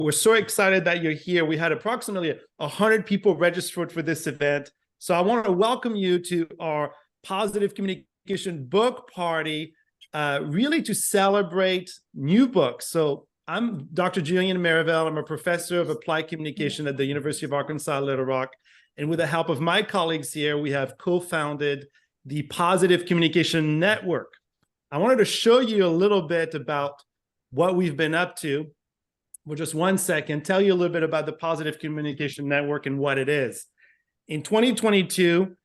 We're so excited that you're here. We had approximately 100 people registered for this event. So I want to welcome you to our Positive Communication Book Party, really to celebrate new books. So I'm Dr. Julian Merivale. I'm a professor of applied communication at the University of Arkansas, Little Rock. And with the help of my colleagues here, we have co-founded the Positive Communication Network. I wanted to show you a little bit about what we've been up to. For just 1 second, tell you a little bit about the Positive Communication Network and what it is. In 2022,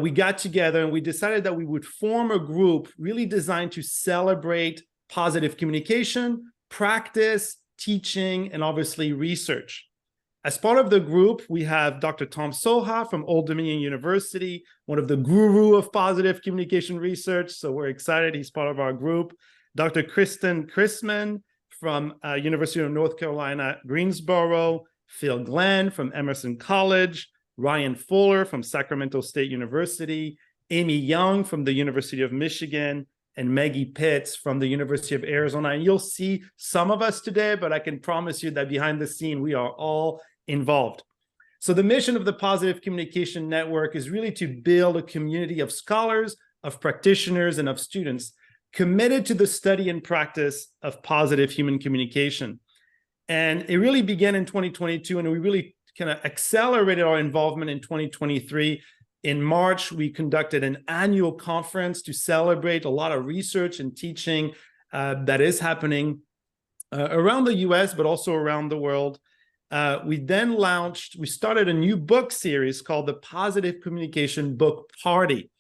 we got together and we decided that we would form a group really designed to celebrate positive communication, practice, teaching, and obviously research. As part of the group, we have Dr. Tom Soha from Old Dominion University, one of the guru of positive communication research. So we're excited he's part of our group. Dr. Kristen Chrisman from University of North Carolina, Greensboro, Phil Glenn from Emerson College, Ryan Fuller from Sacramento State University, Amy Young from the University of Michigan, and Maggie Pitts from the University of Arizona. And you'll see some of us today, but I can promise you that behind the scene, we are all involved. So the mission of the Positive Communication Network is really to build a community of scholars, of practitioners, and of students committed to the study and practice of positive human communication. And it really began in 2022, and we really kind of accelerated our involvement in 2023. In March, we conducted an annual conference to celebrate a lot of research and teaching that is happening around the US, but also around the world. We started a new book series called the Positive Communication Book Party.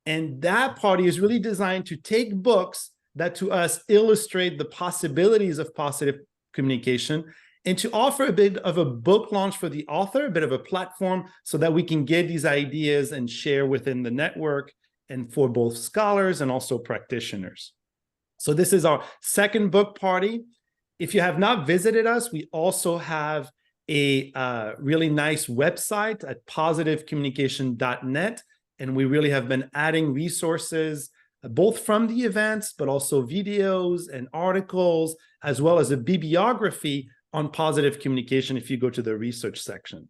And that party is really designed to take books that to us illustrate the possibilities of positive communication and to offer a bit of a book launch for the author, a bit of a platform so that we can get these ideas and share within the network and for both scholars and also practitioners. So this is our second book party. If you have not visited us, we also have a really nice website at positivecommunication.net. And we really have been adding resources, both from the events, but also videos and articles, as well as a bibliography on positive communication if you go to the research section.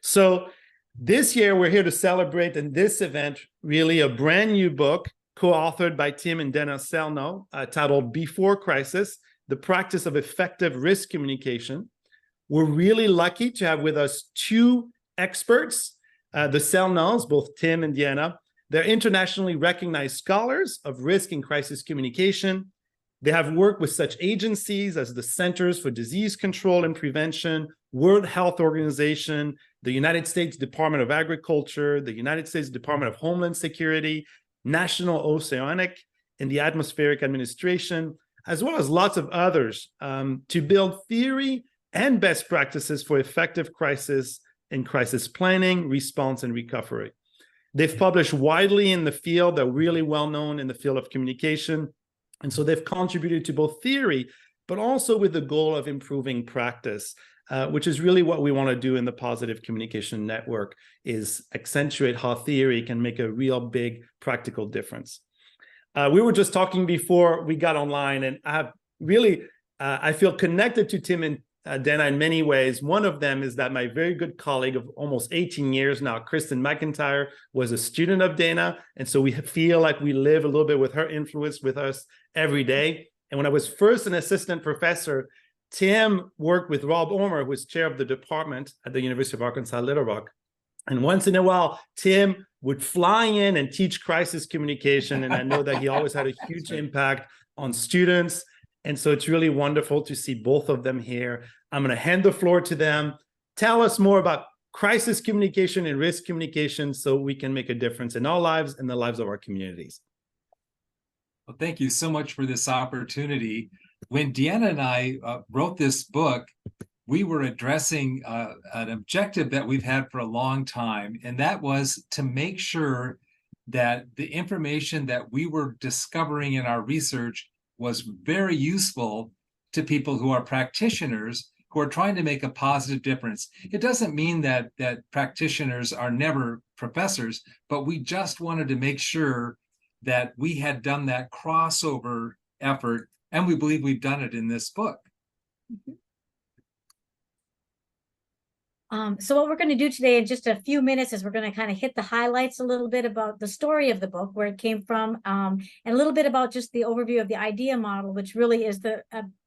So this year, we're here to celebrate in this event, really a brand new book co-authored by Tim and Deanna Selno, titled Before Crisis, The Practice of Effective Risk Communication. We're really lucky to have with us two experts, the Selnos, both Tim and Deanna. They're internationally recognized scholars of risk and crisis communication. They have worked with such agencies as the Centers for Disease Control and Prevention, World Health Organization, the United States Department of Agriculture, the United States Department of Homeland Security, National Oceanic and the Atmospheric Administration, as well as lots of others, to build theory and best practices for effective crisis and crisis planning, response, and recovery. They've published widely in the field. They're really well known in the field of communication. And so they've contributed to both theory, but also with the goal of improving practice, which is really what we want to do in the Positive Communication Network, is accentuate how theory can make a real big practical difference. We were just talking before we got online, and I feel connected to Tim and Deanna in many ways. One of them is that my very good colleague of almost 18 years now, Kristen McIntyre, was a student of Deanna. And so we feel like we live a little bit with her influence with us every day. And when I was first an assistant professor, Tim worked with Rob Omer, who was chair of the department at the University of Arkansas, Little Rock. And once in a while, Tim would fly in and teach crisis communication. And I know that he always had a huge impact on students. And so it's really wonderful to see both of them here. I'm going to hand the floor to them. Tell us more about crisis communication and risk communication so we can make a difference in our lives and the lives of our communities. Well, thank you so much for this opportunity. When Deanna and I wrote this book, we were addressing an objective that we've had for a long time, and that was to make sure that the information that we were discovering in our research was very useful to people who are practitioners who are trying to make a positive difference. It doesn't mean that practitioners are never professors, but we just wanted to make sure that we had done that crossover effort, and we believe we've done it in this book. So what we're going to do today in just a few minutes is we're going to kind of hit the highlights a little bit about the story of the book, where it came from, and a little bit about just the overview of the idea model, which really is the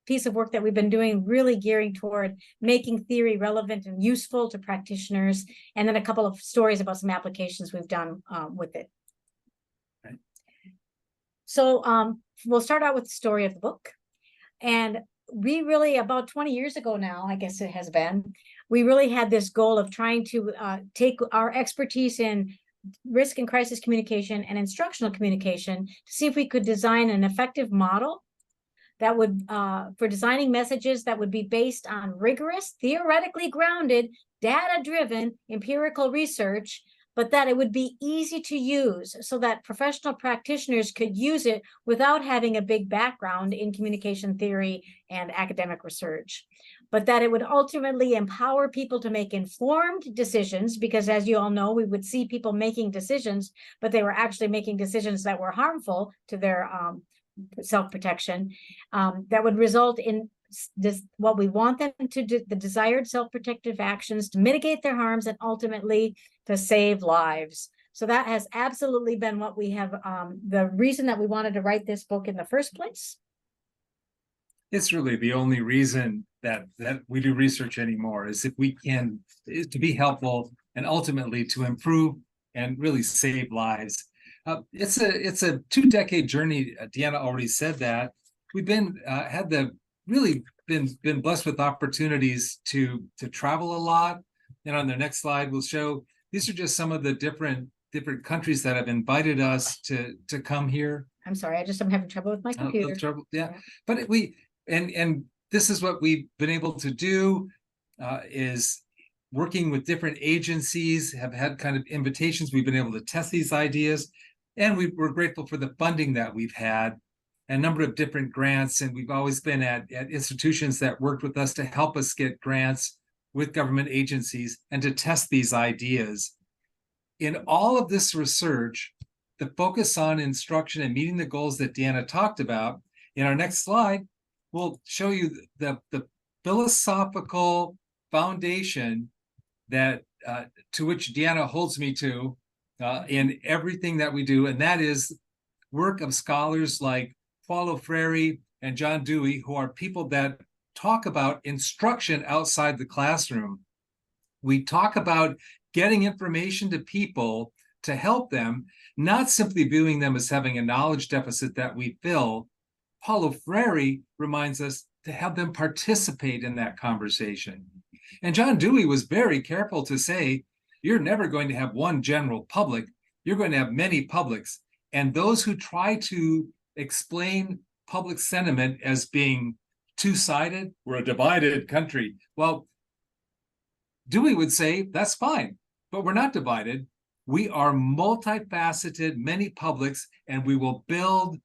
piece of work that we've been doing, really gearing toward making theory relevant and useful to practitioners, and then a couple of stories about some applications we've done with it. Okay. So we'll start out with the story of the book. And we really, about 20 years ago now, I guess it has been, we really had this goal of trying to take our expertise in risk and crisis communication and instructional communication to see if we could design an effective model that would, for designing messages that would be based on rigorous, theoretically grounded, data-driven empirical research, but that it would be easy to use so that professional practitioners could use it without having a big background in communication theory and academic research, but that it would ultimately empower people to make informed decisions, because as you all know, we would see people making decisions, but they were actually making decisions that were harmful to their self-protection, that would result in this, what we want them to do, the desired self-protective actions to mitigate their harms and ultimately to save lives. So that has absolutely been what we have, the reason that we wanted to write this book in the first place. It's really the only reason that we do research anymore, is if we can, to be helpful and ultimately to improve and really save lives. It's a 2-decade journey. Deanna already said that. We've been really been blessed with opportunities to travel a lot. And on the next slide, we'll show these are just some of the different countries that have invited us to come here. I'm sorry, I'm having trouble with my computer. Trouble, yeah. But and this is what we've been able to do, is working with different agencies, have had kind of invitations. We've been able to test these ideas, and we're grateful for the funding that we've had, a number of different grants, and we've always been at institutions that worked with us to help us get grants with government agencies and to test these ideas. In all of this research, the focus on instruction and meeting the goals that Deanna talked about, in our next slide, we'll show you the philosophical foundation that to which Deanna holds me to in everything that we do, and that is work of scholars like Paulo Freire and John Dewey, who are people that talk about instruction outside the classroom. We talk about getting information to people to help them, not simply viewing them as having a knowledge deficit that we fill. Paulo Freire reminds us to have them participate in that conversation. And John Dewey was very careful to say, you're never going to have one general public, you're going to have many publics. And those who try to explain public sentiment as being two-sided, we're a divided country. Well, Dewey would say, that's fine, but we're not divided. We are multifaceted, many publics, and we will build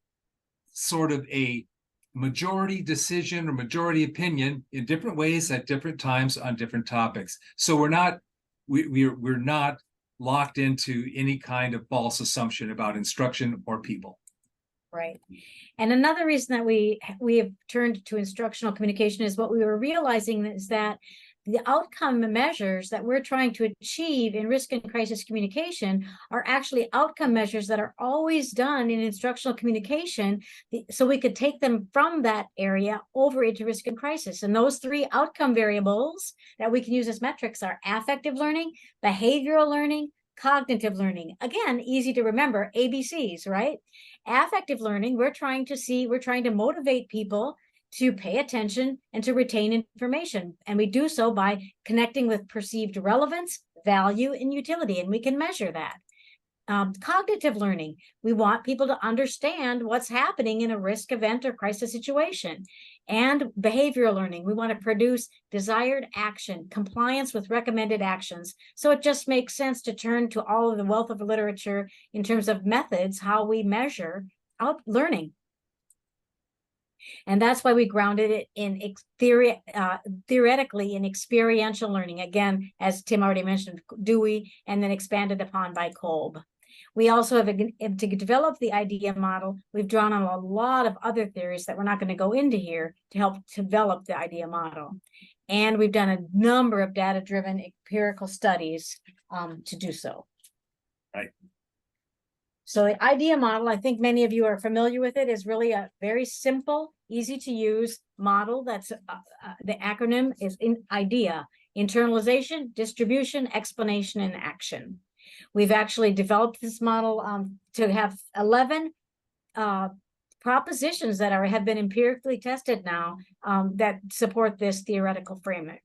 sort of a majority decision or majority opinion in different ways at different times on different topics. So we're not locked into any kind of false assumption about instruction or people. Right. And another reason that we have turned to instructional communication is what we were realizing is that the outcome measures that we're trying to achieve in risk and crisis communication are actually outcome measures that are always done in instructional communication. So we could take them from that area over into risk and crisis. And those 3 outcome variables that we can use as metrics are affective learning, behavioral learning, cognitive learning. Again, easy to remember, ABCs, right? Affective learning, we're trying to motivate people to pay attention and to retain information. And we do so by connecting with perceived relevance, value, and utility, and we can measure that. Cognitive learning, we want people to understand what's happening in a risk event or crisis situation. And behavioral learning, we want to produce desired action, compliance with recommended actions. So it just makes sense to turn to all of the wealth of literature in terms of methods, how we measure out learning. And that's why we grounded it in theoretically in experiential learning. Again, as Tim already mentioned, Dewey, and then expanded upon by Kolb. We also have, to develop the idea model, we've drawn on a lot of other theories that we're not going to go into here to help develop the idea model. And we've done a number of data-driven empirical studies to do so. Right. So the IDEA model, I think many of you are familiar with it, is really a very simple, easy to use model. That's the acronym is IDEA: internalization, distribution, explanation, and action. We've actually developed this model to have 11 propositions that have been empirically tested now that support this theoretical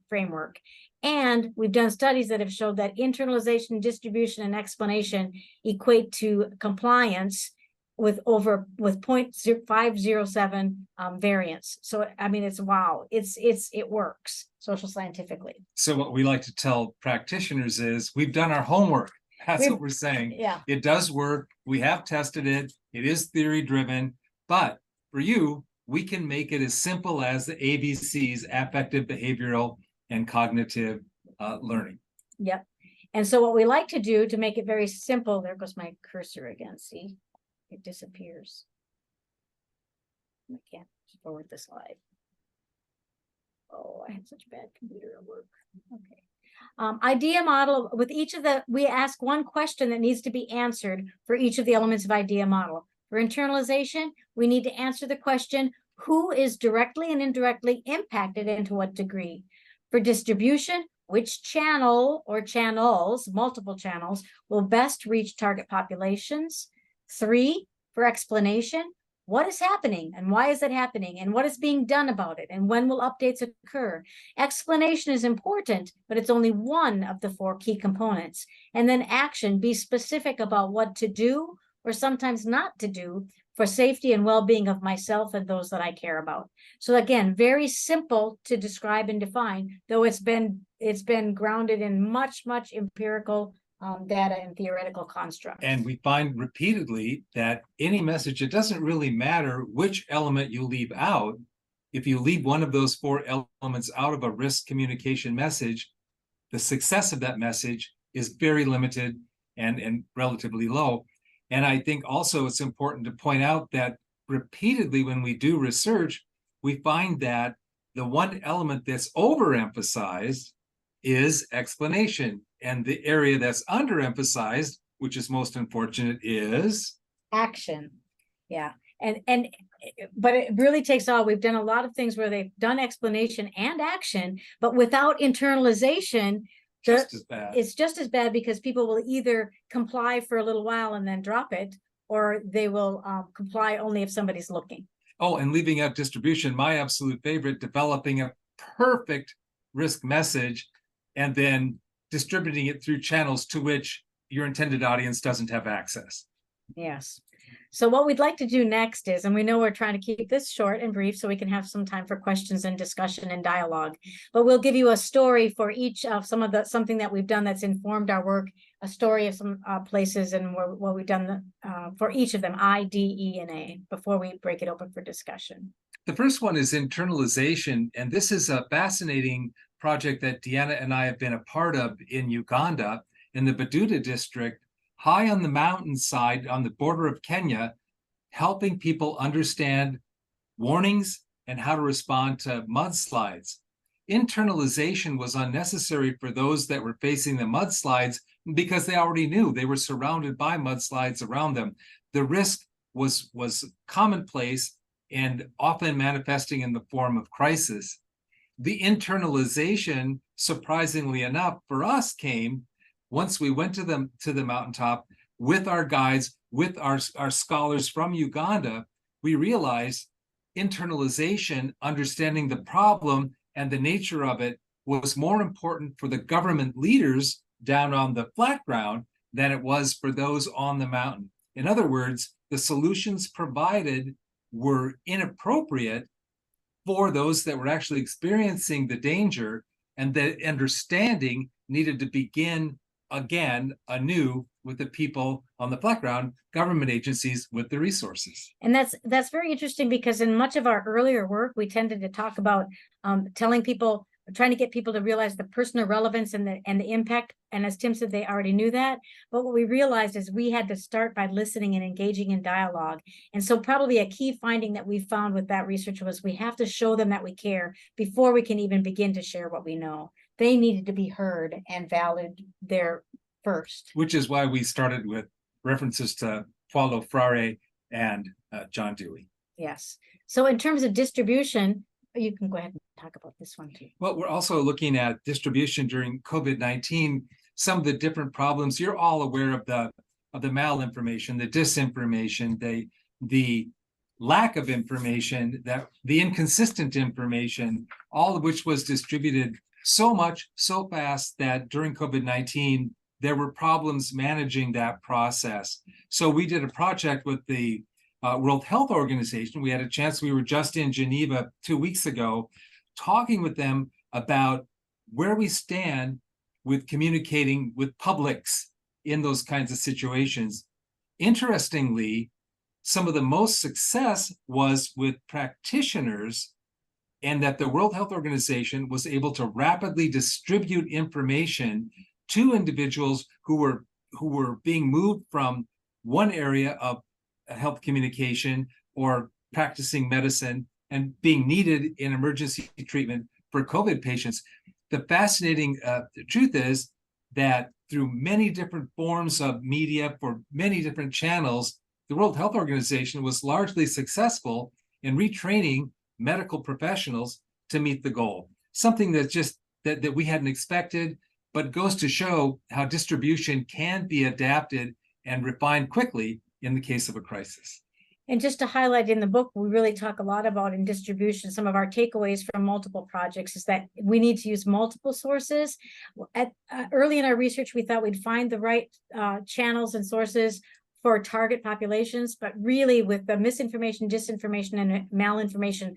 framework. And we've done studies that have showed that internalization, distribution, and explanation equate to compliance with 0.507 variance. So I mean, it's wow, it works social scientifically. So what we like to tell practitioners is we've done our homework. That's what we're saying. Yeah, it does work. We have tested it. It is theory driven, but for you, we can make it as simple as the ABCs: affective, behavioral, and cognitive learning. Yep. And so what we like to do to make it very simple, there goes my cursor again, see, it disappears. I can't forward the slide. Oh, I have such bad computer at work. Okay. IDEA model, with each of we ask one question that needs to be answered for each of the elements of IDEA model. For internalization, we need to answer the question, who is directly and indirectly impacted and to what degree? For distribution, which channel or channels, multiple channels, will best reach target populations? 3, for explanation, what is happening and why is it happening and what is being done about it and when will updates occur? Explanation is important, but it's only one of the 4 key components. And then action, be specific about what to do or sometimes not to do for safety and well-being of myself and those that I care about. So again, very simple to describe and define, though it's been grounded in much empirical data and theoretical constructs. And we find repeatedly that any message, it doesn't really matter which element you leave out. If you leave one of those 4 elements out of a risk communication message, the success of that message is very limited and relatively low. And I think also it's important to point out that repeatedly when we do research, we find that the one element that's overemphasized is explanation. And the area that's underemphasized, which is most unfortunate, is action. Yeah. But it really takes all. We've done a lot of things where they've done explanation and action, but without internalization, it's just as bad because people will either comply for a little while and then drop it, or they will comply only if somebody's looking. Oh, and leaving out distribution, my absolute favorite, developing a perfect risk message and then distributing it through channels to which your intended audience doesn't have access. Yes. So what we'd like to do next is, and we know we're trying to keep this short and brief so we can have some time for questions and discussion and dialogue, but we'll give you a story for each of something that we've done that's informed our work, a story of some places and what we've done for each of them, I, D, E, and A, before we break it open for discussion. The first one is internalization, and this is a fascinating project that Deanna and I have been a part of in Uganda, in the Bududa district, high on the mountainside on the border of Kenya, helping people understand warnings and how to respond to mudslides. Internalization was unnecessary for those that were facing the mudslides because they already knew they were surrounded by mudslides around them. The risk was commonplace and often manifesting in the form of crisis. The internalization, surprisingly enough, for us came once we went to the mountaintop with our guides, with our scholars from Uganda. We realized internalization, understanding the problem and the nature of it, was more important for the government leaders down on the flat ground than it was for those on the mountain. In other words, the solutions provided were inappropriate for those that were actually experiencing the danger, and the understanding needed to begin again anew with the people on the flat ground, government agencies with the resources. And that's very interesting because in much of our earlier work, we tended to talk about telling people trying to get people to realize the personal relevance and the impact. And as Tim said, they already knew that. But what we realized is we had to start by listening and engaging in dialogue. And so probably a key finding that we found with that research was we have to show them that we care before we can even begin to share what we know. They needed to be heard and valued there first. Which is why we started with references to Paulo Freire and John Dewey. Yes. So in terms of distribution, you can go ahead and talk about this one too. Well, we're also looking at distribution during COVID-19, some of the different problems. You're all aware of the malinformation, the disinformation, the lack of information, that the inconsistent information, all of which was distributed so much, so fast that during COVID-19, there were problems managing that process. So we did a project with the World Health Organization. We had a chance, we were just in Geneva 2 weeks ago, talking with them about where we stand with communicating with publics in those kinds of situations. Interestingly, some of the most success was with practitioners, and that the World Health Organization was able to rapidly distribute information to individuals who were being moved from one area of health communication or practicing medicine and being needed in emergency treatment for COVID patients. The fascinating truth is that through many different forms of media for many different channels, the World Health Organization was largely successful in retraining medical professionals to meet the goal. Something that just that we hadn't expected, but goes to show how distribution can be adapted and refined quickly in the case of a crisis. And just to highlight, in the book, we really talk a lot about in distribution. Some of our takeaways from multiple projects is that we need to use multiple sources. Early in our research, we thought we'd find the right channels and sources for target populations, but really with the misinformation, disinformation, and malinformation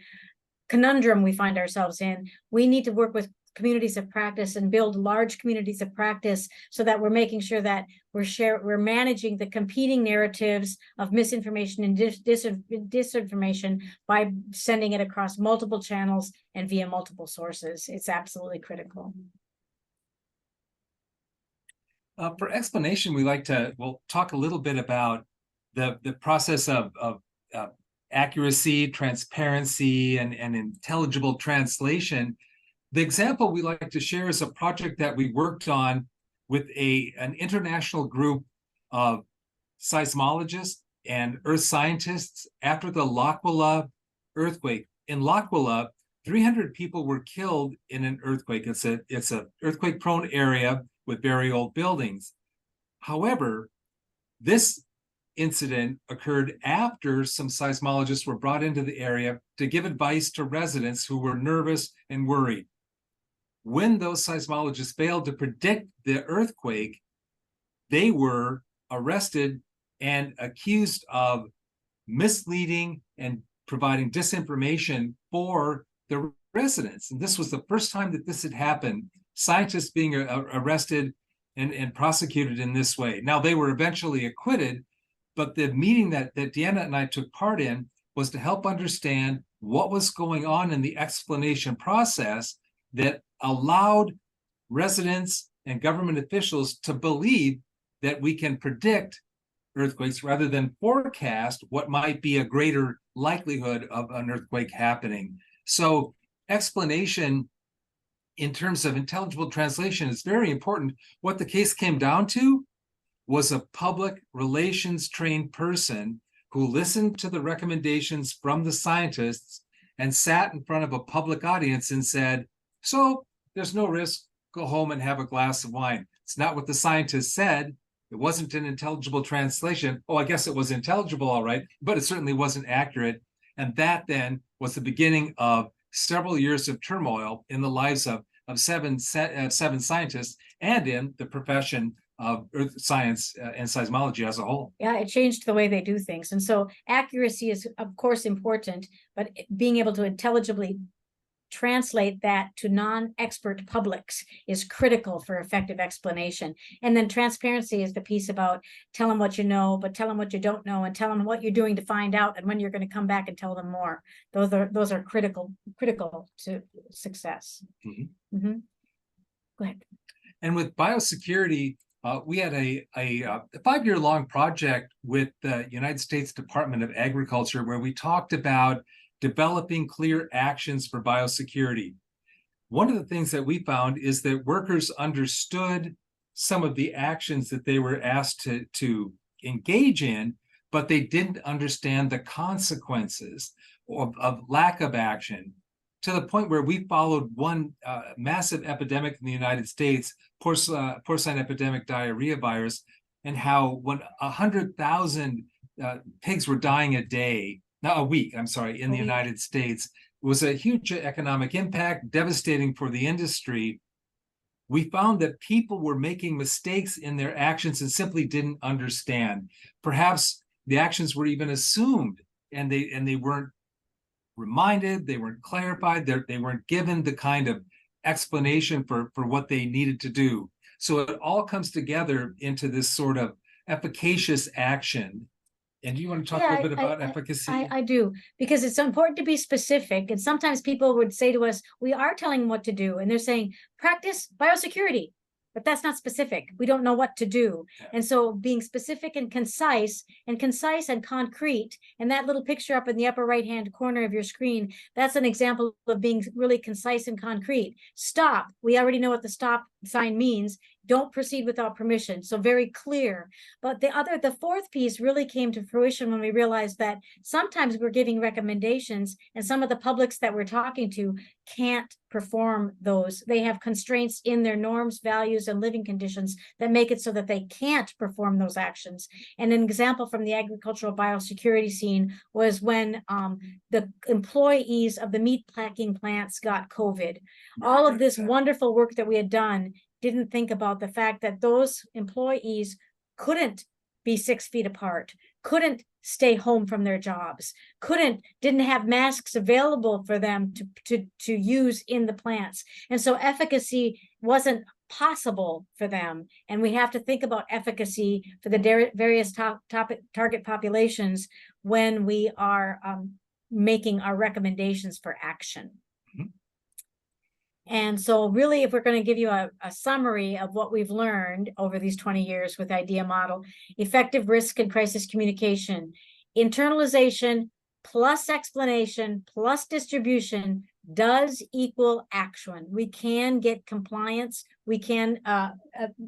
conundrum we find ourselves in, we need to work with communities of practice and build large communities of practice so that we're making sure that we're managing the competing narratives of misinformation and disinformation by sending it across multiple channels and via multiple sources. It's absolutely critical. For explanation, we like to talk a little bit about the process of accuracy, transparency, and intelligible translation. The example we like to share is a project that we worked on with an international group of seismologists and earth scientists after the L'Aquila earthquake. In L'Aquila, 300 people were killed in an earthquake. It's a earthquake-prone area with very old buildings. However, this incident occurred after some seismologists were brought into the area to give advice to residents who were nervous and worried. When those seismologists failed to predict the earthquake, they were arrested and accused of misleading and providing disinformation for the residents. And this was the first time that this had happened, scientists being arrested and prosecuted in this way. Now, they were eventually acquitted, but the meeting that Deanna and I took part in was to help understand what was going on in the explanation process that allowed residents and government officials to believe that we can predict earthquakes rather than forecast what might be a greater likelihood of an earthquake happening. So explanation in terms of intelligible translation is very important. What the case came down to was a public relations trained person who listened to the recommendations from the scientists and sat in front of a public audience and said, so there's no risk, go home and have a glass of wine. It's not what the scientists said. It wasn't an intelligible translation. Oh, I guess it was intelligible, all right, but it certainly wasn't accurate. And that then was the beginning of several years of turmoil in the lives of seven scientists and in the profession of earth science and seismology as a whole. Yeah, it changed the way they do things. And so accuracy is, of course, important, but being able to intelligibly translate that to non-expert publics is critical for effective explanation. And then transparency is the piece about tell them what you know, but tell them what you don't know, and tell them what you're doing to find out, and when you're going to come back and tell them more. Those are critical to success. Mm-hmm. Mm-hmm. Go ahead. And with biosecurity, we had a 5-year-long project with the United States Department of Agriculture where we talked about developing clear actions for biosecurity. One of the things that we found is that workers understood some of the actions that they were asked to engage in, but they didn't understand the consequences of lack of action, to the point where we followed one massive epidemic in the United States, porcine epidemic diarrhea virus, and how when 100,000 pigs were dying a week, in the United States, it was a huge economic impact, devastating for the industry. We found that people were making mistakes in their actions and simply didn't understand. Perhaps the actions were even assumed, and they weren't reminded, they weren't clarified, they weren't given the kind of explanation for what they needed to do. So it all comes together into this sort of efficacious action. And do you want to talk a little bit about efficacy? I do, because it's important to be specific. And sometimes people would say to us, we are telling them what to do. And they're saying, practice biosecurity. But that's not specific. We don't know what to do. Yeah. And so being specific and concise and concrete, and that little picture up in the upper right-hand corner of your screen, that's an example of being really concise and concrete. Stop. We already know what the stop sign means. Don't proceed without permission. So very clear. But the fourth piece really came to fruition when we realized that sometimes we're giving recommendations and some of the publics that we're talking to can't perform those. They have constraints in their norms, values, and living conditions that make it so that they can't perform those actions. And an example from the agricultural biosecurity scene was when the employees of the meat packing plants got COVID. All of this wonderful work that we had done didn't think about the fact that those employees couldn't be 6 feet apart, couldn't stay home from their jobs, didn't have masks available for them to use in the plants. And so efficacy wasn't possible for them. And we have to think about efficacy for the various target populations when we are making our recommendations for action. And so really, if we're going to give you a summary of what we've learned over these 20 years with IDEA model, effective risk and crisis communication, internalization plus explanation plus distribution does equal action. We can get compliance. We can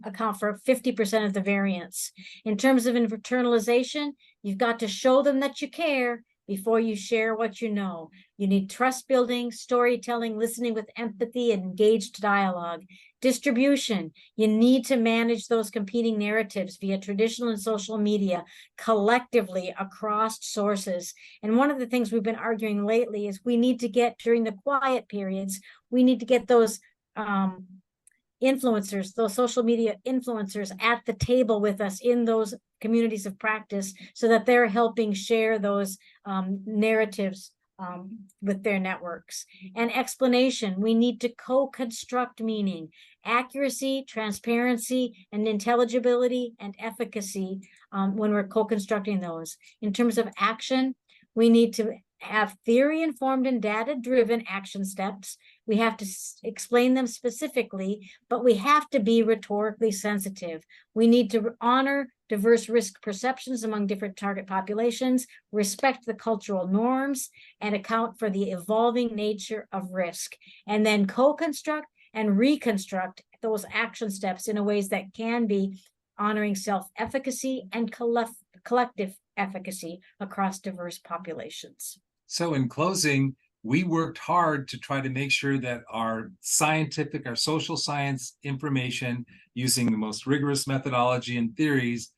account for 50% of the variance. In terms of internalization, you've got to show them that you care before you share what you know. You need trust building, storytelling, listening with empathy, and engaged dialogue. Distribution, you need to manage those competing narratives via traditional and social media collectively across sources. And one of the things we've been arguing lately is we need to get, during the quiet periods, we need to get those influencers, those social media influencers at the table with us in those communities of practice so that they're helping share those narratives with their networks. And explanation, we need to co-construct meaning, accuracy, transparency, and intelligibility and efficacy when we're co-constructing those. In terms of action, we need to have theory-informed and data-driven action steps. We have to explain them specifically, but we have to be rhetorically sensitive. We need to honor diverse risk perceptions among different target populations, respect the cultural norms, and account for the evolving nature of risk, and then co-construct and reconstruct those action steps in a ways that can be honoring self-efficacy and collective efficacy across diverse populations. So in closing, we worked hard to try to make sure that our social science information using the most rigorous methodology and theories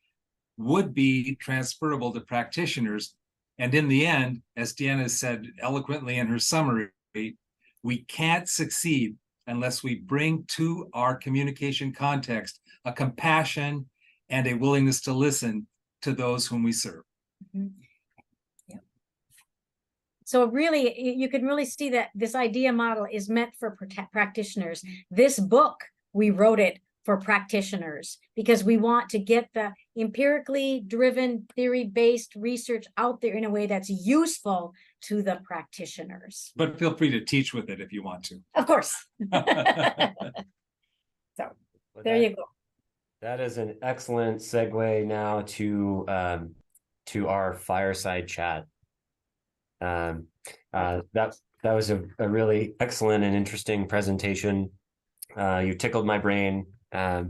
would be transferable to practitioners. And in the end, as Deanna said eloquently in her summary, we can't succeed unless we bring to our communication context a compassion and a willingness to listen to those whom we serve. Mm-hmm. So really, you can really see that this idea model is meant for practitioners. This book, we wrote it for practitioners because we want to get the empirically driven, theory-based research out there in a way that's useful to the practitioners. But feel free to teach with it if you want to. Of course. So there you go. That is an excellent segue now to our fireside chat. That was a really excellent and interesting presentation. You tickled my brain. So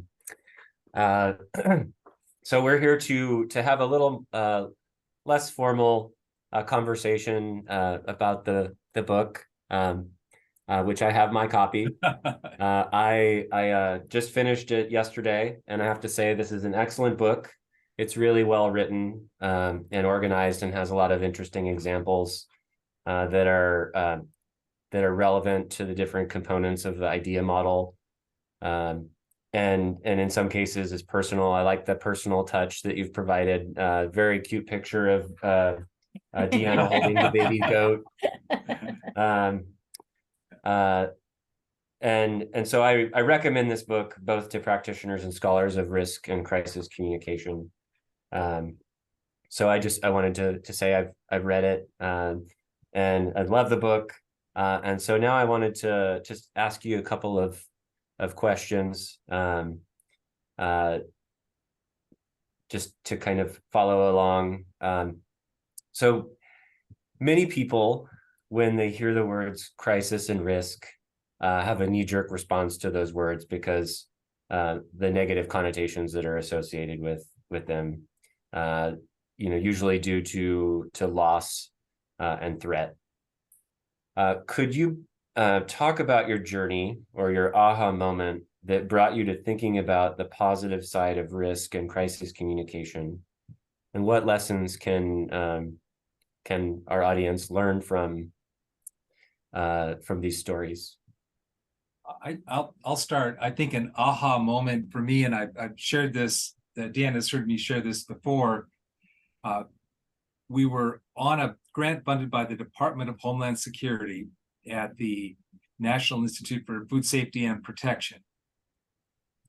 we're here to have a little less formal conversation about the book, which I have my copy. I just finished it yesterday, and I have to say this is an excellent book. It's really well written and organized, and has a lot of interesting examples that are relevant to the different components of the idea model. And in some cases is personal. I like the personal touch that you've provided. Very cute picture of Deanna holding the baby goat. And so I recommend this book both to practitioners and scholars of risk and crisis communication. So I wanted to say I've read it and I love the book. And so now I wanted to just ask you a couple of questions, just to kind of follow along. So many people, when they hear the words crisis and risk, have a knee-jerk response to those words because the negative connotations that are associated with them, usually due to loss and threat. Could you talk about your journey or your aha moment that brought you to thinking about the positive side of risk and crisis communication, and what lessons can our audience learn from these stories? I'll start. I think an aha moment for me, and I've shared this, Deanna's heard me share this before. We were on a grant funded by the Department of Homeland Security at the National Institute for Food Safety and Protection.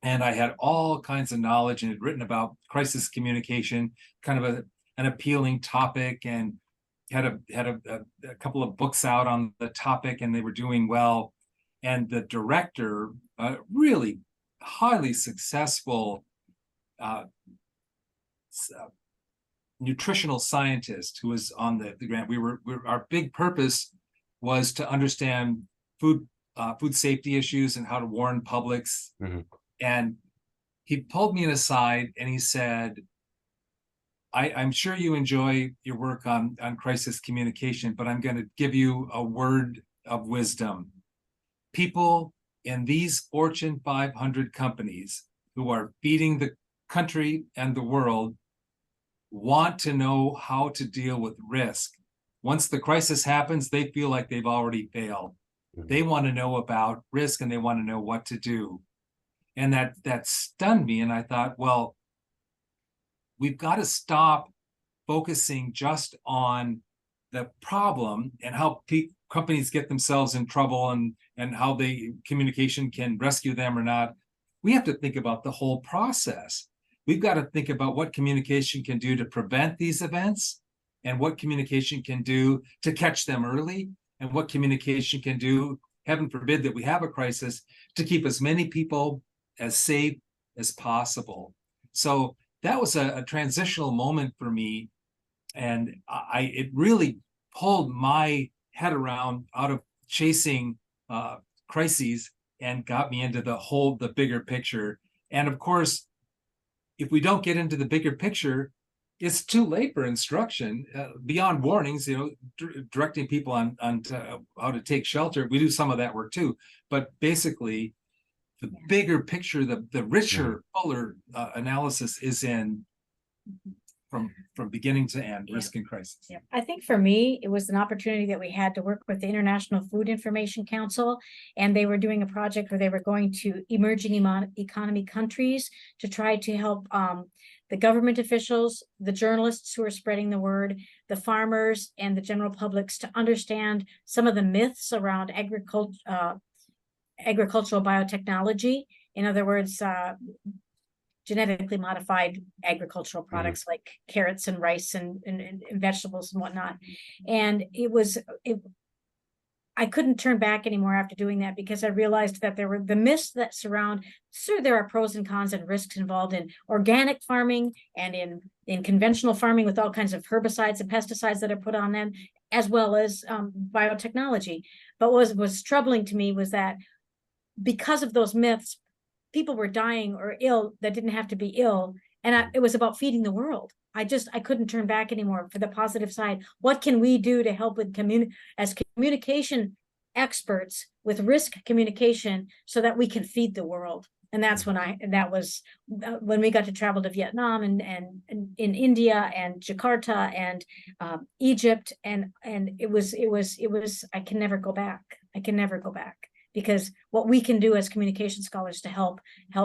And I had all kinds of knowledge and had written about crisis communication, kind of an appealing topic, and had a couple of books out on the topic, and they were doing well. And the director, really highly successful nutritional scientist who was on the grant. Our big purpose was to understand food safety issues and how to warn publics. Mm-hmm. And he pulled me aside and he said, I'm sure you enjoy your work on crisis communication, but I'm going to give you a word of wisdom. People in these Fortune 500 companies who are feeding the country and the world want to know how to deal with risk. Once the crisis happens, they feel like they've already failed. Mm-hmm. They want to know about risk and they want to know what to do. And that stunned me. And I thought, well, we've got to stop focusing just on the problem and how companies get themselves in trouble and how communication can rescue them or not. We have to think about the whole process. We've got to think about what communication can do to prevent these events, and what communication can do to catch them early, and what communication can do, heaven forbid that we have a crisis, to keep as many people as safe as possible. So that was a transitional moment for me. And it really pulled my head around out of chasing crises and got me into the bigger picture. And of course, if we don't get into the bigger picture, it's too late for instruction. Beyond warnings, directing people on how to take shelter. We do some of that work too. But basically, the bigger picture, the richer, fuller analysis is in from beginning to end, risk and crisis. Yeah, I think for me, it was an opportunity that we had to work with the International Food Information Council, and they were doing a project where they were going to emerging economy countries to try to help the government officials, the journalists who are spreading the word, the farmers, and the general publics to understand some of the myths around agricultural biotechnology. In other words, genetically modified agricultural products like carrots and rice and vegetables and whatnot. And I couldn't turn back anymore after doing that, because I realized that there were the myths that surround, sure, there are pros and cons and risks involved in organic farming and in conventional farming with all kinds of herbicides and pesticides that are put on them, as well as biotechnology. But what was troubling to me was that because of those myths, people were dying or ill that didn't have to be ill. And it was about feeding the world. I couldn't turn back anymore for the positive side. What can we do to help with as communication experts with risk communication so that we can feed the world? And that's when we got to travel to Vietnam and in India and Jakarta and Egypt. And it was, I can never go back. I can never go back. Because what we can do as communication scholars to help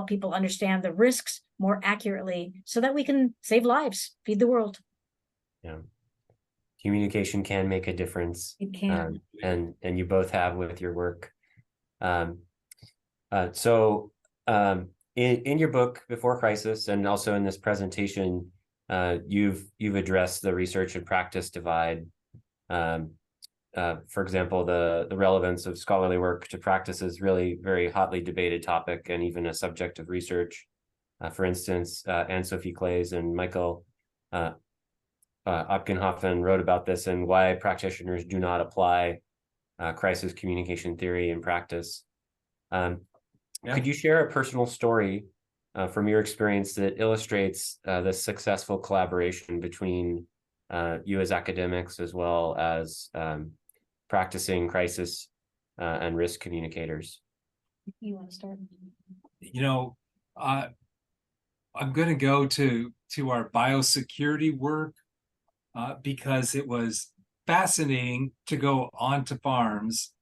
people understand the risks more accurately so that we can save lives, feed the world. Yeah. Communication can make a difference. It can. And you both have with your work. So in your book, Before Crisis, and also in this presentation, you've addressed the research and practice divide. For example, the relevance of scholarly work to practice is really very hotly debated topic and even a subject of research. For instance, Anne-Sophie Claeys and Michael Opgenhofen wrote about this and why practitioners do not apply crisis communication theory in practice. Could you share a personal story from your experience that illustrates the successful collaboration between you as academics as well as practicing crisis and risk communicators? You want to start? I'm going to go to our biosecurity work because it was fascinating to go onto farms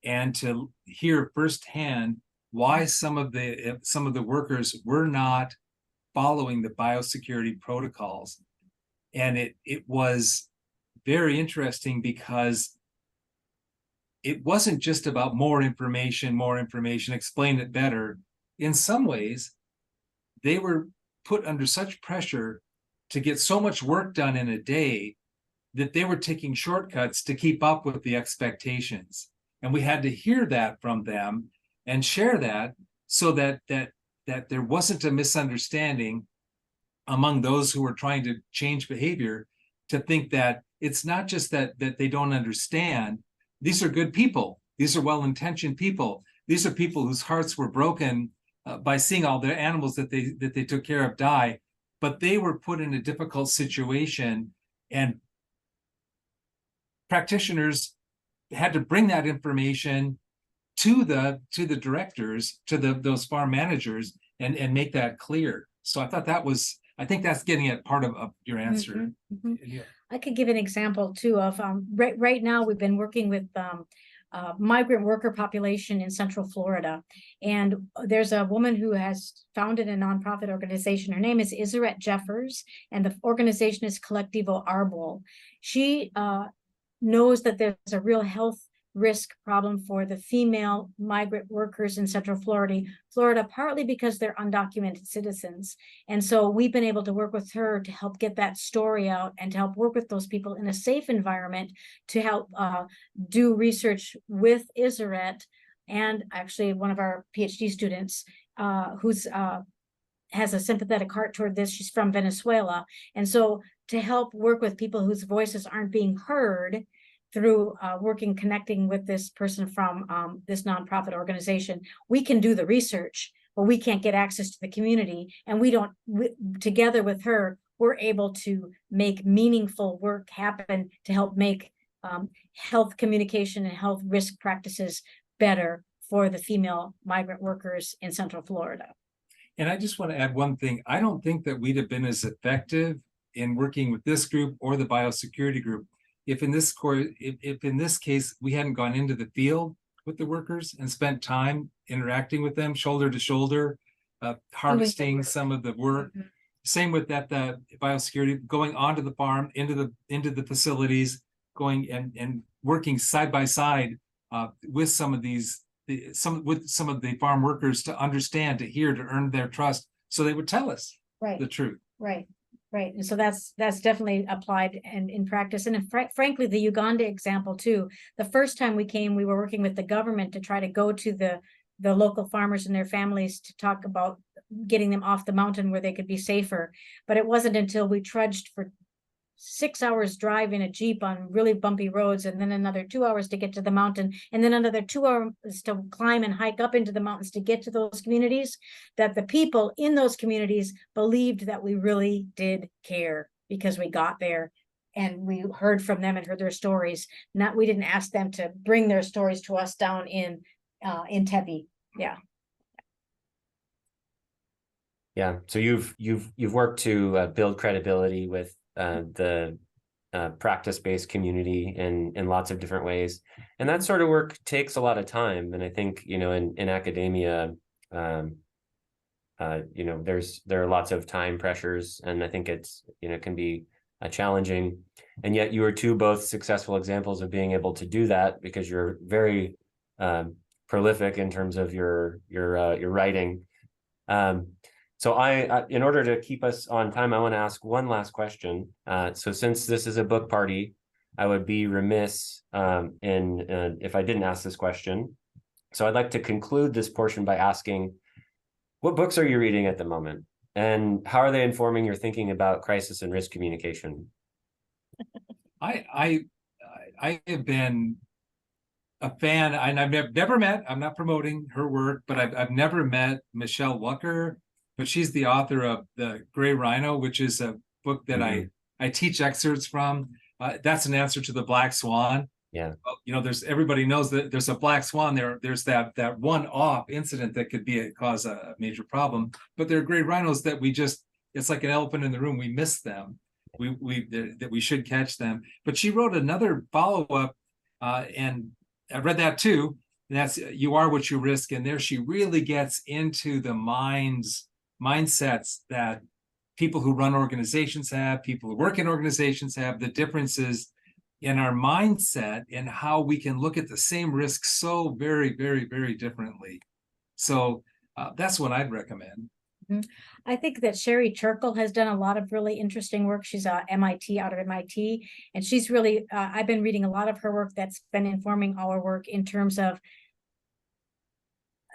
and to hear firsthand why some of the workers were not following the biosecurity protocols. And it was very interesting because it wasn't just about more information, explain it better. In some ways, they were put under such pressure to get so much work done in a day that they were taking shortcuts to keep up with the expectations. And we had to hear that from them and share that so that there wasn't a misunderstanding among those who were trying to change behavior, to think that it's not just that they don't understand. These are good people. These are well-intentioned people. These are people whose hearts were broken by seeing all their animals that they took care of die, but they were put in a difficult situation, and practitioners had to bring that information to the directors, to those farm managers, and make that clear. So I think that's getting at part of your answer. Yeah. I could give an example too of right now we've been working with migrant worker population in Central Florida, and there's a woman who has founded a nonprofit organization. Her name is Iseret Jeffers, and the organization is Collectivo Arbol. She knows that there's a real health risk problem for the female migrant workers in Central Florida, partly because they're undocumented citizens. And so we've been able to work with her to help get that story out and to help work with those people in a safe environment to help do research with Iseret, and actually one of our PhD students who's has a sympathetic heart toward this. She's from Venezuela. And so to help work with people whose voices aren't being heard through connecting with this person from this nonprofit organization, we can do the research, but we can't get access to the community. And together with her, we're able to make meaningful work happen to help make health communication and health risk practices better for the female migrant workers in Central Florida. And I just want to add one thing. I don't think that we'd have been as effective in working with this group or the biosecurity group. If in this case we hadn't gone into the field with the workers and spent time interacting with them shoulder to shoulder, harvesting some of the work. Mhm. Same with that, the biosecurity, going onto the farm, into the facilities, going and working side by side with some of these some of the farm workers to understand, to hear, to earn their trust, so they would tell us Right. the truth. Right, right. And so that's definitely applied and in practice. And frankly, the Uganda example too. The first time we came, we were working with the government to try to go to the local farmers and their families to talk about getting them off the mountain where they could be safer. But it wasn't until we trudged for 6 hours drive in a Jeep on really bumpy roads, and then another 2 hours to get to the mountain, and then another 2 hours to climb and hike up into the mountains to get to those communities, that the people in those communities believed that we really did care, because we got there and we heard from them and heard their stories. We didn't ask them to bring their stories to us down in Tempe. Yeah. Yeah. So you've worked to build credibility with the practice-based community in lots of different ways, and that sort of work takes a lot of time. And I think, you know, in academia, you know, there are lots of time pressures, and I think it's, you know, can be challenging. And yet you are both successful examples of being able to do that, because you're very prolific in terms of your writing. So in order to keep us on time, I want to ask one last question. So since this is a book party, I would be remiss if I didn't ask this question. So I'd like to conclude this portion by asking, what books are you reading at the moment? And how are they informing your thinking about crisis and risk communication? I have been a fan, and I've never met, I'm not promoting her work, but I've never met Michelle Wucker, but she's the author of The Gray Rhino, which is a book that I teach excerpts from. That's an answer to the Black Swan. Yeah. Well, you know, everybody knows that there's a black swan there. There's that one-off incident that could cause a major problem. But there are gray rhinos that it's like an elephant in the room. We miss them. That we should catch them. But she wrote another follow-up, and I read that too. And that's You Are What You Risk. And there she really gets into the mindsets that people who run organizations have, people who work in organizations have, the differences in our mindset and how we can look at the same risk so very, very, very differently. So that's what I'd recommend. I think that Sherry Turkle has done a lot of really interesting work. She's out of MIT, and she's really, I've been reading a lot of her work that's been informing our work in terms of,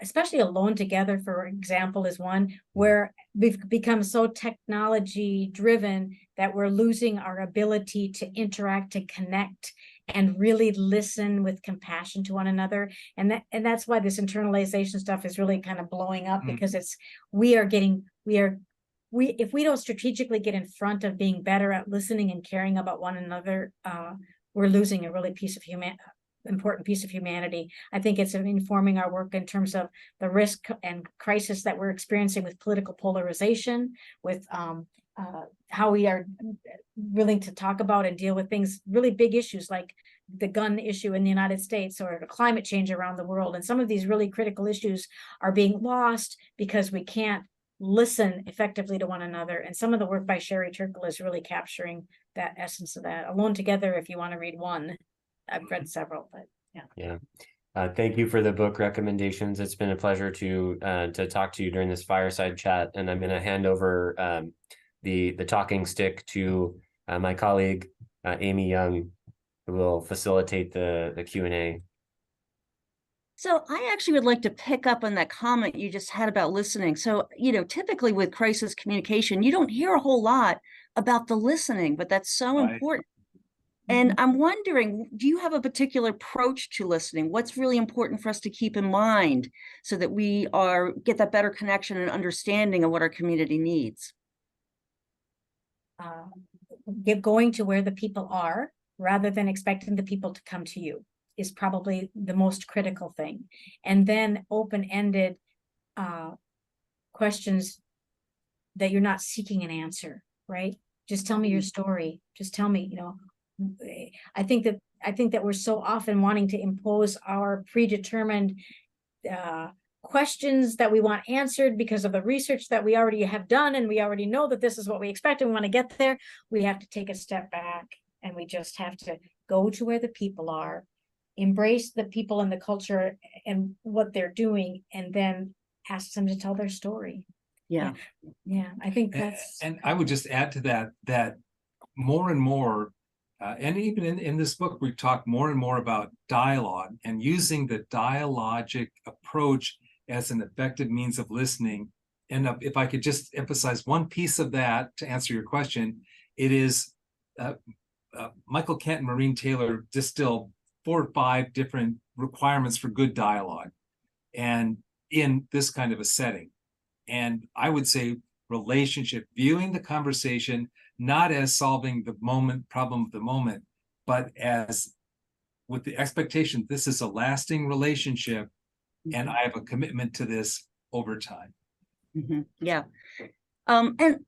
especially Alone Together, for example, is one where we've become so technology driven that we're losing our ability to interact, to connect, and really listen with compassion to one another. And that's why this internalization stuff is really kind of blowing up, because if we don't strategically get in front of being better at listening and caring about one another, we're losing a really important piece of humanity. I think it's informing our work in terms of the risk and crisis that we're experiencing with political polarization, with how we are willing to talk about and deal with things, really big issues like the gun issue in the United States or climate change around the world. And some of these really critical issues are being lost because we can't listen effectively to one another. And some of the work by Sherry Turkle is really capturing that essence of that. Alone Together, if you want to read one. I've read several, but yeah. Thank you for the book recommendations. It's been a pleasure to talk to you during this fireside chat, and I'm going to hand over the talking stick to my colleague Amy Young, who will facilitate the Q&A. So I actually would like to pick up on that comment you just had about listening. So, you know, typically with crisis communication, you don't hear a whole lot about the listening, but that's so important. And I'm wondering, do you have a particular approach to listening? What's really important for us to keep in mind so that we get that better connection and understanding of what our community needs? Going to where the people are rather than expecting the people to come to you is probably the most critical thing. And then open-ended questions that you're not seeking an answer, right? Just tell me your story. Just tell me, I think that we're so often wanting to impose our predetermined questions that we want answered because of the research that we already have done, and we already know that this is what we expect and we want to get there. We have to take a step back, and we just have to go to where the people are, embrace the people and the culture and what they're doing, and then ask them to tell their story. Yeah. I think that's. And I would just add to that more and more, and even in this book, we talk more and more about dialogue and using the dialogic approach as an effective means of listening. And if I could just emphasize one piece of that to answer your question, it is Michael Kent and Maureen Taylor distilled 4 or 5 different requirements for good dialogue, and in this kind of a setting. And I would say relationship, viewing the conversation not as solving the problem of the moment, but as with the expectation this is a lasting relationship, and I have a commitment to this over time. Yeah. And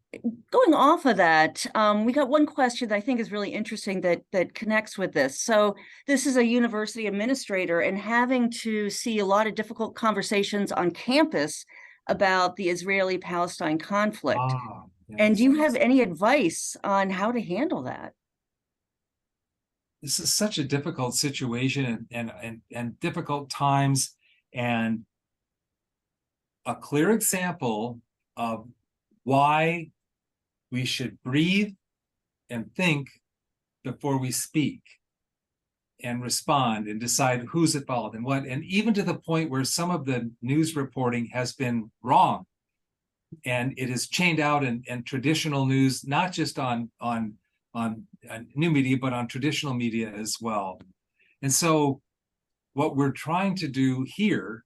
going off of that, we got one question that I think is really interesting that connects with this. So this is a university administrator and having to see a lot of difficult conversations on campus about the Israeli-Palestine conflict. Yes. And do you have any advice on how to handle that? This is such a difficult situation and difficult times, and a clear example of why we should breathe and think before we speak and respond and decide who's at fault and what, and even to the point where some of the news reporting has been wrong, and it is chained out in traditional news, not just on new media, but on traditional media as well. And so what we're trying to do here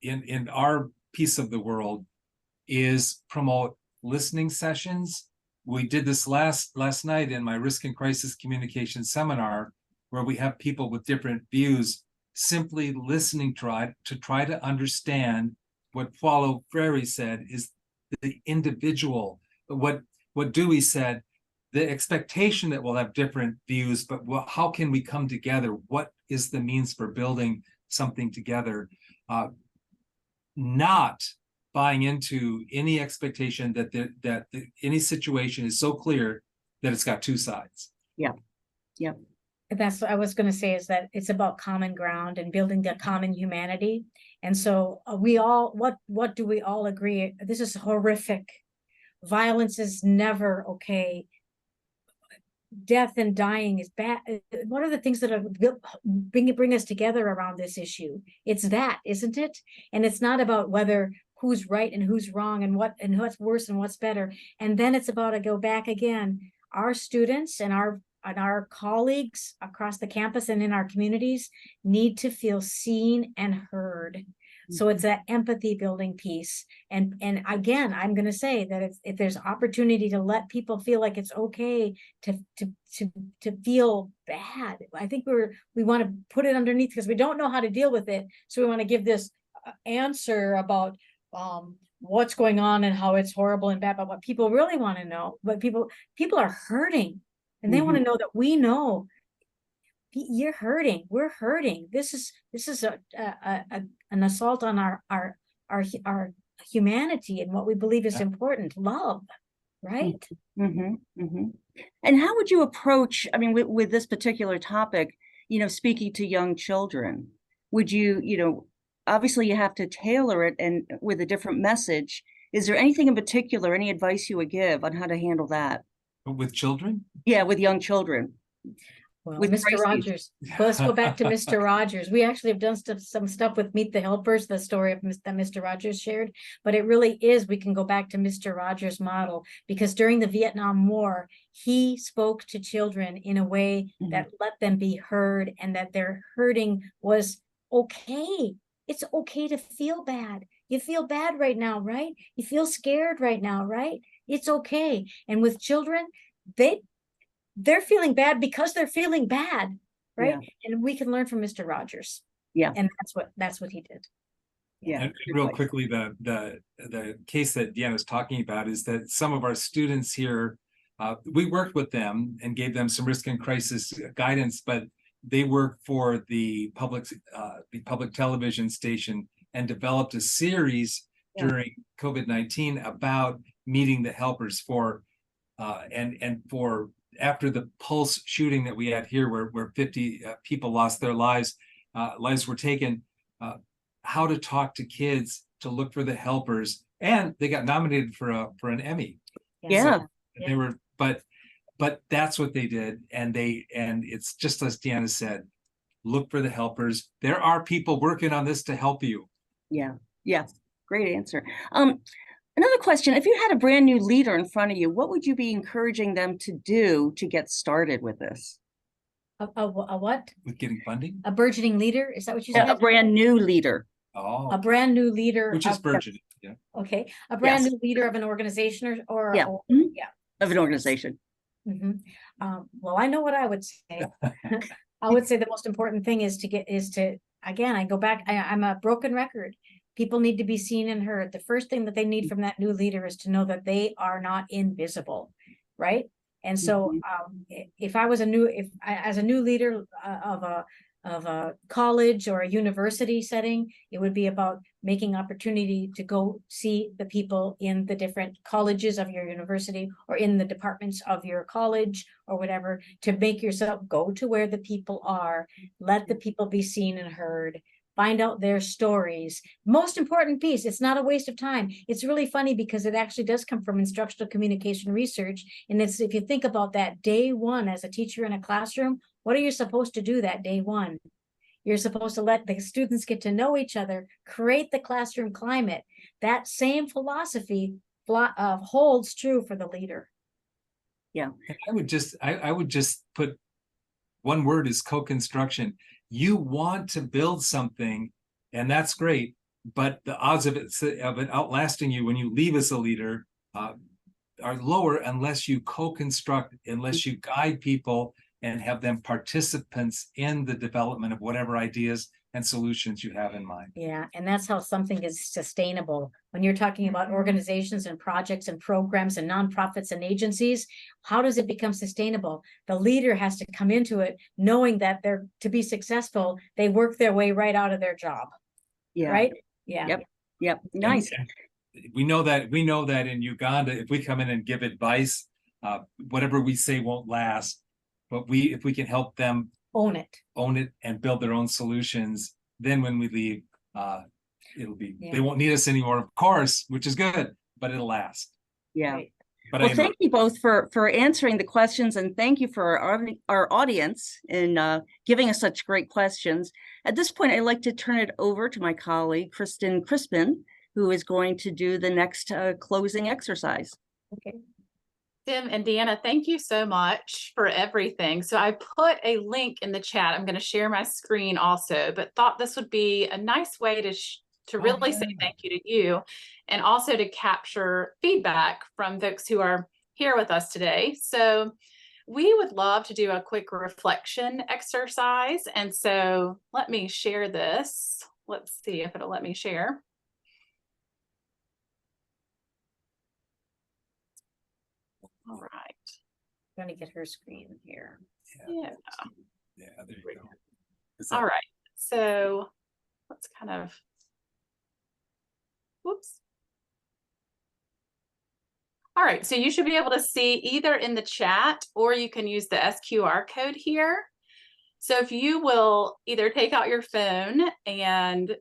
in our piece of the world is promote listening sessions. We did this last night in my risk and crisis communication seminar, where we have people with different views simply listening to try to understand what Paulo Freire said is the individual. What Dewey said, the expectation that we'll have different views, but how can we come together? What is the means for building something together? Not buying into any expectation that any situation is so clear that it's got 2 sides. Yeah. That's what I was going to say, is that it's about common ground and building the common humanity. And so we all, what do we all agree? This is horrific. Violence is never okay. Death and dying is bad. What are the things that are bring us together around this issue? It's that, isn't it? And it's not about whether who's right and who's wrong and what's worse and what's better. And then it's about, I go back again, our students and our colleagues across the campus and in our communities need to feel seen and heard. So it's that empathy building piece. And again, I'm going to say that if there's opportunity to let people feel like it's okay to feel bad, I think we want to put it underneath, because we don't know how to deal with it. So we want to give this answer about what's going on and how it's horrible and bad. But what people really want to know, but people are hurting, and they want to know that we know you're hurting. We're hurting. This is an assault on our humanity and what we believe is important, love, right? And how would you approach, I mean, with this particular topic, speaking to young children? Would you, obviously you have to tailor it and with a different message. Is there anything in particular, any advice you would give on how to handle that? With children? Yeah, with young children. Well, With Mr. crises. Rogers. Well, let's go back to Mr. Rogers. We actually have done some stuff with Meet the Helpers, the story of that Mr. Rogers shared, but it really is, we can go back to Mr. Rogers' model, because during the Vietnam War, he spoke to children in a way that let them be heard, and that their hurting was okay. It's okay to feel bad. You feel bad right now, right? You feel scared right now, right? It's okay. And with children, they're feeling bad because they're feeling bad, right? Yeah. And we can learn from Mr. Rogers. Yeah. And that's what he did. Yeah. And real quickly, the case that Deanna is talking about is that some of our students here We worked with them and gave them some risk and crisis guidance, but they work for the public television station and developed a series during COVID-19 about meeting the helpers for and for after the Pulse shooting that we had here, where 50 people lost their lives, lives were taken. How to talk to kids to look for the helpers, and they got nominated for an Emmy. Yeah. So they were, but that's what they did, and it's just as Deanna said, look for the helpers. There are people working on this to help you. Yeah. Great answer. Another question, if you had a brand new leader in front of you, what would you be encouraging them to do to get started with this? A what? With getting funding? A burgeoning leader? Is that what you said? A brand new leader. Oh, A brand new leader. which is burgeoning. Yeah. Okay. A brand new leader of an organization or Of an organization. Well, I know what I would say. I would say the most important thing is to again, I go back, I'm a broken record. People need to be seen and heard. The first thing that they need from that new leader is to know that they are not invisible, right? And so if I was as a new leader of a college or a university setting, it would be about making opportunity to go see the people in the different colleges of your university or in the departments of your college or whatever, to make yourself go to where the people are, let the people be seen and heard, find out their stories. Most important piece, it's not a waste of time. It's really funny because it actually does come from instructional communication research. And it's, if you think about that, day one as a teacher in a classroom, what are you supposed to do that day one? You're supposed to let the students get to know each other, create the classroom climate. That same philosophy holds true for the leader. Yeah. And I would just put one word is co-construction. You want to build something, and that's great, but the odds of it outlasting you when you leave as a leader are lower unless you co-construct, unless you guide people and have them participants in the development of whatever ideas and solutions you have in mind. Yeah, and that's how something is sustainable. When you're talking about organizations and projects and programs and nonprofits and agencies, how does it become sustainable? The leader has to come into it knowing that they're to be successful, they work their way right out of their job. Yeah. Right? Yeah. Yep. Nice. And we know that in Uganda, if we come in and give advice, whatever we say won't last. But if we can help them own it and build their own solutions, then when we leave, it'll be, they won't need us anymore, of course, which is good, but it'll last. Yeah. Right. But well, thank you both for answering the questions, and thank you for our audience in giving us such great questions. At this point, I'd like to turn it over to my colleague, Kristen Crispin, who is going to do the next closing exercise. Okay. Tim and Deanna, thank you so much for everything. So I put a link in the chat. I'm going to share my screen also, but thought this would be a nice way to really say thank you to you, and also to capture feedback from folks who are here with us today. So we would love to do a quick reflection exercise. And so let me share this. Let's see if it'll let me share. All right. I'm going to get her screen here. Yeah. Yeah, there you go. All right. So let's kind of, whoops. All right. So you should be able to see either in the chat, or you can use the SQR code here. So if you will either take out your phone and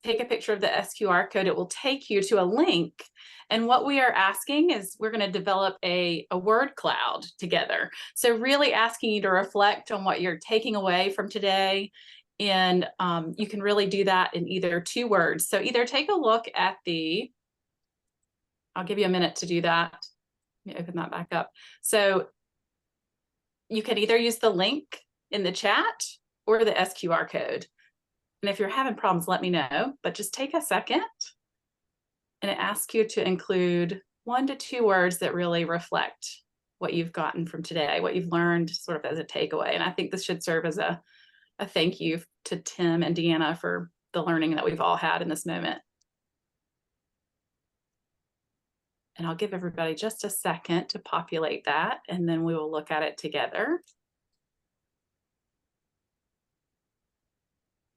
take a picture of the SQR code, it will take you to a link. And what we are asking is we're going to develop a word cloud together. So really asking you to reflect on what you're taking away from today. And you can really do that in either 2 words. So either take a look at I'll give you a minute to do that. Let me open that back up. So you can either use the link in the chat or the SQR code. And if you're having problems, let me know, but just take a second. And it asks you to include 1 to 2 words that really reflect what you've gotten from today, what you've learned sort of as a takeaway. And I think this should serve as a thank you to Tim and Deanna for the learning that we've all had in this moment. And I'll give everybody just a second to populate that, and then we will look at it together.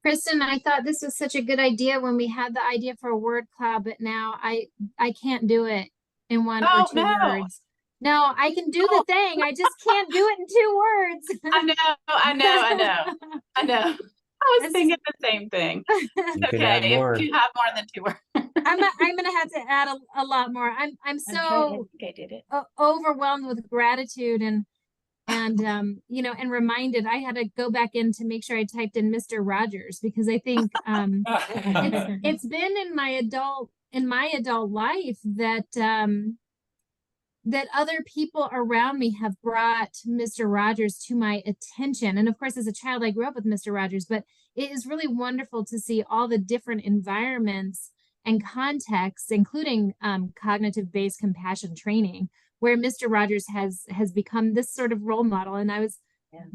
Kristen, I thought this was such a good idea when we had the idea for a word cloud, but now I can't do it in one or two words. No, I can do the thing. I just can't do it in 2 words. I know. I was thinking the same thing. It's okay if you have more than 2 words. I'm gonna have to add a lot more. I'm so I did it. Overwhelmed with gratitude and you know, and reminded. I had to go back in to make sure I typed in Mr. Rogers, because I think it's been in my adult life that that other people around me have brought Mr. Rogers to my attention. And of course, as a child, I grew up with Mr. Rogers, but it is really wonderful to see all the different environments and contexts, including cognitive-based compassion training, where Mr. Rogers has become this sort of role model. And I was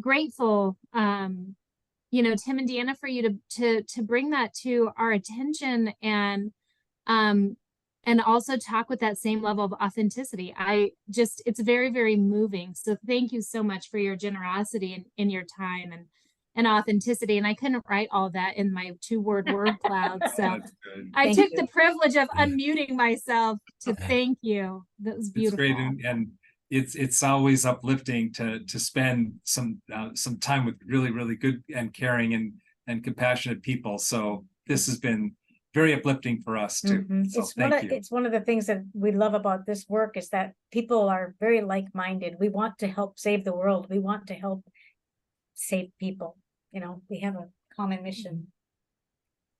grateful, you know, Tim and Deanna, for you to bring that to our attention, and also talk with that same level of authenticity. It's very, very moving. So thank you so much for your generosity in your time and authenticity. And I couldn't write all that in my 2-word word cloud. So I took the privilege of unmuting myself to thank you. That was beautiful. It's great. And it's always uplifting to spend some time with really, really good and caring and compassionate people. So this has been very uplifting for us too. So thank you. It's one of the things that we love about this work, is that people are very like-minded. We want to help save the world. We want to help save people. You know, we have a common mission.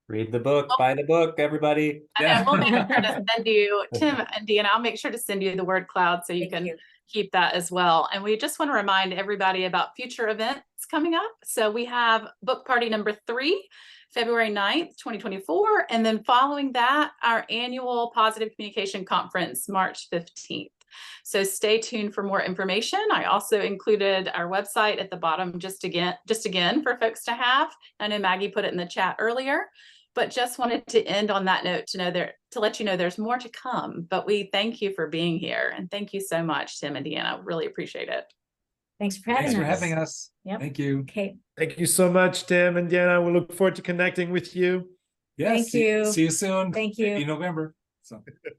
Read the book, buy the book, everybody. We'll make sure to send you, Tim and Deanna, I'll make sure to send you the word cloud so you can keep that as well. And we just want to remind everybody about future events coming up. So we have book party number 3, February 9th, 2024. And then following that, our annual Positive Communication Conference, March 15th. So stay tuned for more information. I also included our website at the bottom just again for folks to have. I know Maggie put it in the chat earlier, but just wanted to end on that note to let you know there's more to come. But we thank you for being here, and thank you so much, Tim and Deanna. Really appreciate it. Thanks for having us. Yep. Thank you. Okay. Thank you so much, Tim and Deanna. We look forward to connecting with you. Yes. Thank you. See you soon. Thank you. In November. So.